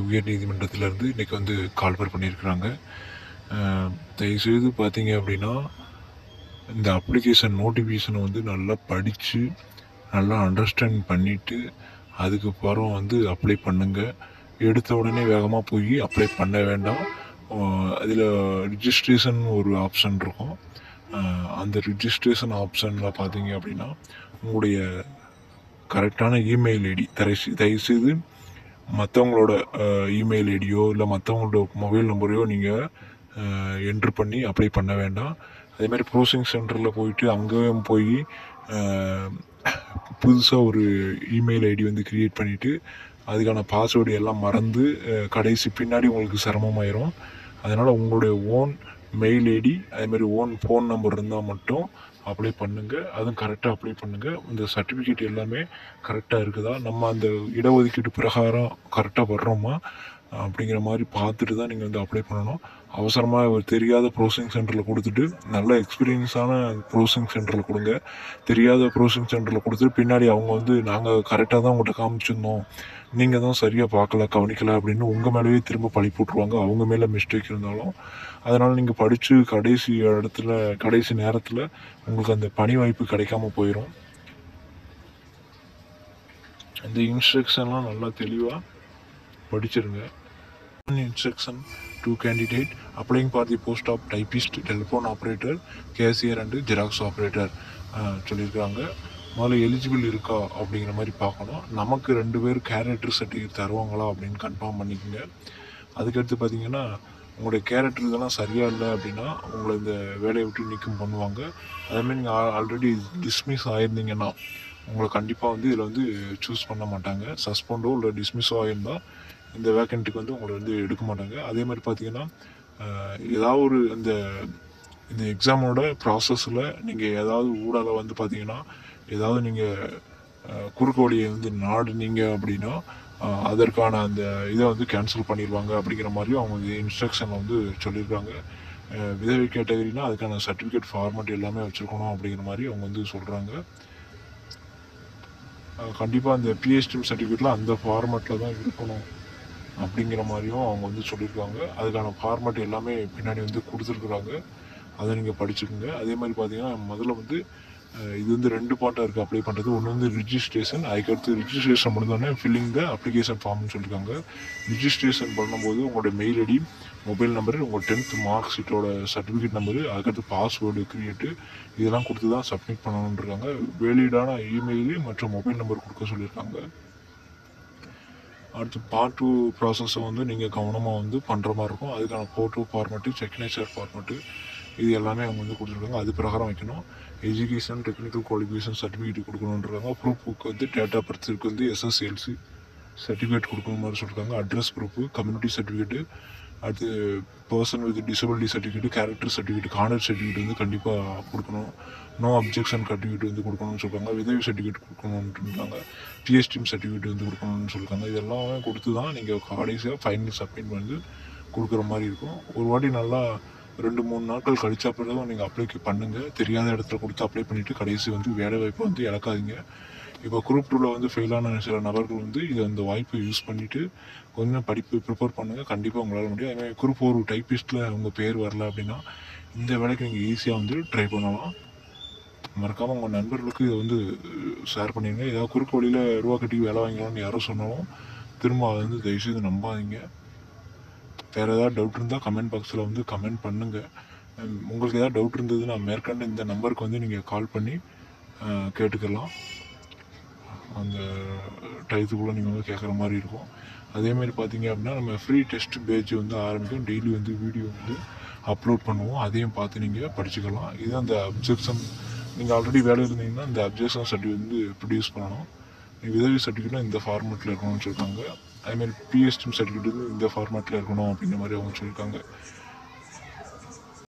உயர்நீதிமன்றத்திலேருந்து இன்றைக்கி வந்து கால்வர் பண்ணியிருக்கிறாங்க. தயவுசெய்து பார்த்தீங்க அப்படின்னா இந்த அப்ளிகேஷன் நோட்டிஃபிகேஷனை வந்து நல்லா படித்து நல்லா அண்டர்ஸ்டாண்ட் பண்ணிவிட்டு அதுக்கப்புறம் வந்து அப்ளை பண்ணுங்கள். எடுத்த உடனே வேகமாக போய் அப்ளை பண்ண வேண்டாம். அதில் ரிஜிஸ்ட்ரேஷன் ஒரு ஆப்ஷன் இருக்கும். அந்த ரிஜிஸ்ட்ரேஷன் ஆப்ஷனில் பார்த்தீங்க அப்படின்னா உங்களுடைய கரெக்டான இமெயில் ஐடி தயவுசெய்து மற்றவங்களோட இமெயில் ஐடியோ இல்லை மற்றவங்களோட மொபைல் நம்பரையோ நீங்கள் என்ட்ரு பண்ணி அப்ளை பண்ண வேண்டாம். அதேமாதிரி ப்ரோசிங் சென்டரில் போயிட்டு அங்கேயும் போய் புதுசாக ஒரு இமெயில் ஐடி வந்து க்ரியேட் பண்ணிவிட்டு அதுக்கான பாஸ்வேர்டு எல்லாம் மறந்து கடைசி பின்னாடி உங்களுக்கு சிரமமாயிரும். அதனால் உங்களுடைய ஓன் மெயில் ஐடி அதேமாதிரி ஓன் ஃபோன் நம்பர் இருந்தால் மட்டும் அப்ளை பண்ணுங்கள். அதுவும் கரெக்டாக அப்ளை பண்ணுங்கள். இந்த சர்டிஃபிகேட் எல்லாமே கரெக்டாக இருக்குதா, நம்ம அந்த இடஒதுக்கீடு பிரகாரம் கரெக்டாக வர்றோமா அப்படிங்கிற மாதிரி பார்த்துட்டு தான் நீங்கள் வந்து அப்ளை பண்ணணும். அவசரமாக ஒரு தெரியாத ப்ரோசிங் சென்டரில் கொடுத்துட்டு நல்ல எக்ஸ்பீரியன்ஸான ப்ரோசிங் சென்டரில் கொடுங்க. தெரியாத ப்ரோசிங் சென்டரில் கொடுத்துட்டு பின்னாடி அவங்க வந்து நாங்கள் கரெக்டாக தான் உங்கள்கிட்ட காமிச்சிருந்தோம், நீங்கள் தான் சரியாக பார்க்கல கவனிக்கலை அப்படின்னு உங்கள் மேலேயே திரும்ப பழி போட்டுருவாங்க, அவங்க மேலே மிஸ்டேக் இருந்தாலும். அதனால் நீங்கள் படித்து கடைசி நேரத்தில் உங்களுக்கு அந்த பணி வாய்ப்பு கிடைக்காம போயிடும். அந்த இன்ஸ்ட்ரக்ஷன்லாம் நல்லா தெளிவாக படிச்சிருங்க. Instruction to candidate applying for the post of typist, telephone operator, cashier and xerox operator சொல்லியிருக்காங்க. முதல்ல எலிஜிபிள் இருக்கா அப்படிங்கிற மாதிரி பார்க்கணும். நமக்கு 2 பேர் கேரக்டர் சர்டிஃபிகேட் தருவாங்களா அப்படின்னு கன்ஃபார்ம் பண்ணிக்கோங்க. அதுக்கடுத்து பார்த்தீங்கன்னா உங்களுடைய கேரக்டர் இதெல்லாம் சரியாக இல்லை அப்படின்னா உங்களை இந்த வேலையை விட்டு நீக்கம் பண்ணுவாங்க. அதேமாதிரி நீங்கள் ஆல்ரெடி டிஸ்மிஸ் ஆகிருந்தீங்கன்னா உங்களை கண்டிப்பாக வந்து இதில் வந்து சூஸ் பண்ண மாட்டாங்க. சஸ்பெண்டோ இல்லை டிஸ்மிஸோ ஆகிருந்தால் இந்த வேக்கண்ட்டுக்கு வந்து உங்களை வந்து எடுக்க மாட்டாங்க. அதே மாதிரி பார்த்தீங்கன்னா ஏதாவது ஒரு இந்த எக்ஸாமோட ப்ராசஸில் நீங்கள் ஏதாவது ஊடால வந்து பார்த்தீங்கன்னா ஏதாவது நீங்கள் குறுக்கு வழியை வந்து நாடுனீங்க அப்படின்னா அதற்கான அந்த இதை வந்து கேன்சல் பண்ணிடுவாங்க அப்படிங்கிற மாதிரியும் அவங்க இன்ஸ்ட்ரக்ஷனில் வந்து சொல்லியிருக்காங்க. விதவை கேட்டகரினா அதுக்கான சர்டிஃபிகேட் ஃபார்மேட் எல்லாமே வச்சுருக்கணும் அப்படிங்கிற மாதிரி அவங்க வந்து சொல்கிறாங்க. கண்டிப்பாக அந்த பிஹெச்டி சர்டிஃபிகேட்டில் அந்த ஃபார்மேட்டில் தான் இருக்கணும் அப்படிங்கிற மாதிரியும் அவங்க வந்து சொல்லியிருக்காங்க. அதுக்கான ஃபார்மேட் எல்லாமே பின்னாடி வந்து கொடுத்துருக்குறாங்க. அதை நீங்கள் படிச்சுக்கோங்க. அதே மாதிரி பார்த்தீங்கன்னா முதல்ல வந்து இது வந்து 2 பார்ட்டாக இருக்குது அப்ளை பண்ணுறது. ஒன்று வந்து ரிஜிஸ்ட்ரேஷன், அதுக்கடுத்து ரிஜிஸ்ட்ரேஷன் முடிந்தோடனே ஃபில்லிங் த அப்ளிகேஷன் ஃபார்ம்னு சொல்லியிருக்காங்க. ரிஜிஸ்ட்ரேஷன் பண்ணும்போது உங்களோட மெயில் ஐடி, மொபைல் நம்பரு, உங்கள் 10th மார்க் ஷீட்டோட சர்டிஃபிகேட் நம்பரு, அதுக்கடுத்து பாஸ்வேர்டு க்ரியேட்டு இதெல்லாம் கொடுத்து தான் சப்மிட் பண்ணணுன்னு இருக்காங்க. வேலிடான இமெயில் மற்றும் மொபைல் நம்பர் கொடுக்க சொல்லியிருக்காங்க. அடுத்து பார்ட் 2 ப்ராசஸை வந்து நீங்கள் கவனமாக வந்து பண்ணுற மாதிரி இருக்கும். அதுக்கான ஃபோட்டோ ஃபார்மேட்டு, சிக்னேச்சர் ஃபார்மேட்டு இது எல்லாமே அவங்க வந்து கொடுத்துருக்காங்க. அது பிரகாரம் வைக்கணும். எஜுகேஷன், டெக்னிக்கல் குவாலிஃபிகேஷன் சர்டிஃபிகேட் கொடுக்கணுன்றாங்க. ப்ரூஃபுக்கு வந்து டேட் ஆஃப் பர்த்துக்கு வந்து எஸ்எஸ்எல்சி சர்டிஃபிகேட் கொடுக்கணும் மாதிரி சொல்லியிருக்காங்க. அட்ரஸ் ப்ரூஃபு, கம்யூனிட்டி சர்டிஃபிகேட்டு, அடுத்து person with disability certificate, character certificate, contact certificate வந்து கண்டிப்பாக கொடுக்கணும். நோ அப்ஜெக்ஷன் சர்டிஃபிகேட் வந்து கொடுக்கணும்னு சொல்லியிருக்காங்க. விதவி சர்டிஃபிகேட் கொடுக்கணுன்றாங்க. பிஹெச்டி சர்டிஃபிகேட் வந்து கொடுக்கணும்னு சொல்லியிருக்காங்க. இதெல்லாமே கொடுத்து தான் நீங்கள் கடைசியாக ஃபைனல் சப்மிட் வந்து கொடுக்குற மாதிரி இருக்கும். ஒரு வாட்டி நல்லா 2-3 நாட்கள் கழிச்சா பிறகு நீங்கள் அப்ளை பண்ணுங்கள். தெரியாத இடத்துல கொடுத்து அப்ளை பண்ணிவிட்டு கடைசி வந்து வேலை வாய்ப்பை வந்து இழக்காதீங்க. இப்போ குரூப் 2ல் வந்து ஃபெயிலான சில நபர்கள் வந்து இந்த வாய்ப்பை யூஸ் பண்ணிவிட்டு கொஞ்சம் படிப்பு ப்ரிப்பேர் பண்ணுங்கள். கண்டிப்பாக உங்களால் முடியும். அதுமாதிரி குரூப் 4 டைப்பிஸ்ட்டில் உங்கள் பேர் வரல அப்படின்னா இந்த வேலைக்கு நீங்கள் ஈஸியாக வந்து ட்ரை பண்ணலாம். மறக்காமல் உங்கள் நண்பர்களுக்கு இதை வந்து ஷேர் பண்ணிடுங்க. ஏதாவது குறுக்கு வழியில் ரூபா கட்டி வேலை வாங்கலாம்னு யாரோ சொன்னாலும் திரும்ப அதை வந்து தயவுசெய்து நம்பாதீங்க. வேறு ஏதாவது டவுட் இருந்தால் கமெண்ட் பாக்ஸில் வந்து கமெண்ட் பண்ணுங்கள். உங்களுக்கு ஏதாவது டவுட் இருந்ததுன்னா மேற்கொண்டு இந்த நம்பருக்கு வந்து நீங்கள் கால் பண்ணி கேட்டுக்கலாம். அந்த டயத்துக்குள்ளே நீங்கள் வந்து கேட்குற மாதிரி இருக்கும். அதேமாதிரி பார்த்தீங்க அப்படின்னா நம்ம ஃப்ரீ டெஸ்ட் பேட்ச் வந்து ஆரம்பிக்கும். டெய்லி வந்து வீடியோ வந்து அப்லோட் பண்ணுவோம். அதையும் பார்த்து நீங்கள் படிச்சுக்கலாம். இது அந்த அப்ஜெக்ஷன் நீங்கள் ஆல்ரெடி வேலை இருந்தீங்கன்னா இந்த அப்ஜெக்ஷன் சர்டிஃபிகேட் வந்து ப்ரொடியூஸ் பண்ணணும். விதவி சர்டிஃபிகேட்டும் இந்த ஃபார்மேட்டில் இருக்கணும்னு சொல்லியிருக்காங்க. அதேமாதிரி பிஹெச்டி சர்டிஃபிகேட் வந்து இந்த ஃபார்மேட்டில் இருக்கணும் அப்படிங்கிற மாதிரி அவங்க சொல்லியிருக்காங்க.